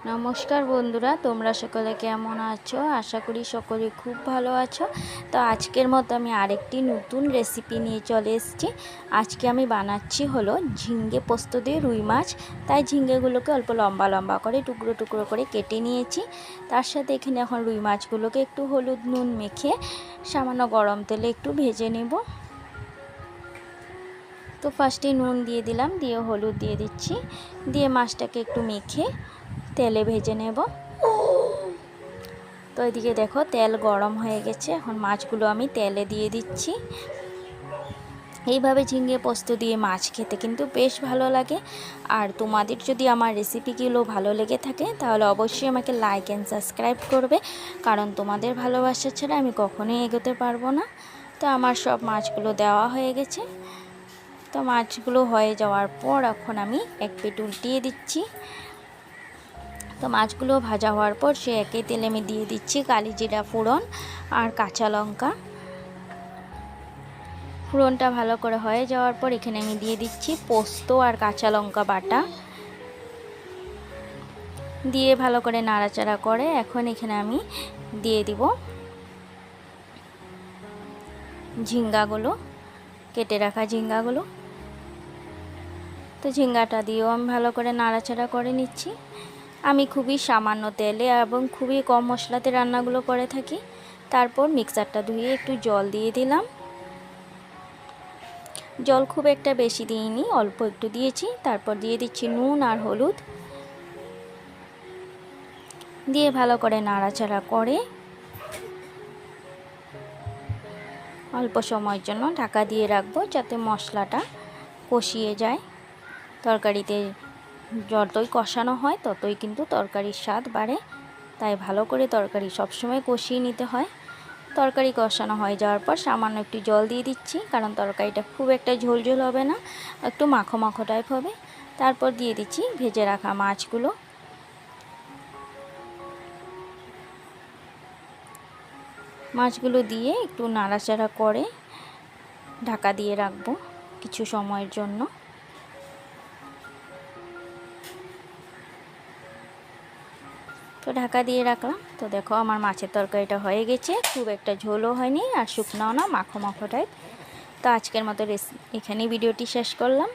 নমস্কার বন্ধুরা, তোমরা সকলে কেমন আছো? আশা করি সকলে খুব ভালো আছো। তো আজকের মতো আমি আরেকটি নতুন রেসিপি নিয়ে চলে এসেছি। আজকে আমি বানাচ্ছি হলো ঝিঙ্গে পোস্ত দিয়ে রুই মাছ। তাই ঝিঙ্গেগুলোকে অল্প লম্বা লম্বা করে টুকরো টুকরো করে কেটে নিয়েছি। তার সাথে এখানে এখন রুই মাছগুলোকে একটু হলুদ নুন মেখে সামান্য গরম তেলে একটু ভেজে নেব। তো ফার্স্টে নুন দিয়ে দিলাম, দিয়ে হলুদ দিয়ে দিচ্ছি, দিয়ে মাছটাকে একটু মেখে তেলে ভেজে নেব। তো এদিকে দেখো তেল গরম হয়ে গেছে, এখন মাছগুলো আমি তেলে দিয়ে দিচ্ছি। এইভাবে ঝিঙে পোস্ত দিয়ে মাছ খেতে কিন্তু বেশ ভালো লাগে। আর তোমাদের যদি আমার রেসিপিগুলো ভালো লেগে থাকে তাহলে অবশ্যই আমাকে লাইক অ্যান্ড সাবস্ক্রাইব করবে, কারণ তোমাদের ভালোবাসা ছাড়া আমি কখনোই এগোতে পারবো না। তো আমার সব মাছগুলো দেওয়া হয়ে গেছে। তো মাছগুলো হয়ে যাওয়ার পর এখন আমি এক পিঠ উল্টিয়ে দিচ্ছি। তো মাছগুলো ভাজা হওয়ার পর সে একই তেলে আমি দিয়ে দিচ্ছি কালি জিরা ফোড়ন আর কাঁচা লঙ্কা। ফোড়নটা ভালো করে হয়ে যাওয়ার পর এখানে আমি দিয়ে দিচ্ছি পোস্ত আর কাঁচা লঙ্কা বাটা, দিয়ে ভালো করে নাড়াচাড়া করে এখন এখানে আমি দিয়ে দিব ঝিঙ্গাগুলো, কেটে রাখা ঝিঙ্গাগুলো। তো ঝিঙ্গাটা দিয়েও আমি ভালো করে নাড়াচাড়া করে নিচ্ছি। আমি খুবই সামান্য তেলে এবং খুবই কম মশলাতে রান্নাগুলো করে থাকি। তারপর মিক্সারটা ধুয়ে একটু জল দিয়ে দিলাম। জল খুব একটা বেশি দিইনি, অল্প একটু দিয়েছি। তারপর দিয়ে দিচ্ছি নুন আর হলুদ, দিয়ে ভালো করে নাড়াচাড়া করে অল্প সময়ের জন্য ঢাকা দিয়ে রাখবো, যাতে মশলাটা কষিয়ে যায়। তরকারিতে যতই কষানো হয় ততই কিন্তু তরকারির স্বাদ বাড়ে, তাই ভালো করে তরকারি সবসময় কষিয়ে নিতে হয়। তরকারি কষানো হয়ে যাওয়ার পর সামান্য একটু জল দিয়ে দিচ্ছি, কারণ তরকারিটা খুব একটা ঝোলঝোল হবে না, একটু মাখো মাখো টাইপ হবে। তারপর দিয়ে দিচ্ছি ভেজে রাখা মাছগুলো। মাছগুলো দিয়ে একটু নাড়াচাড়া করে ঢাকা দিয়ে রাখবো কিছু সময়ের জন্য। তো ঢাকা দিয়ে রাখলাম। তো দেখো আমার মাছের তরকারিটা হয়ে গেছে, খুব একটা ঝোলও হয়নি আর শুকনাও না, মাখো মাখো টাইপ। তো আজকের মতো এখানেই ভিডিওটি শেষ করলাম।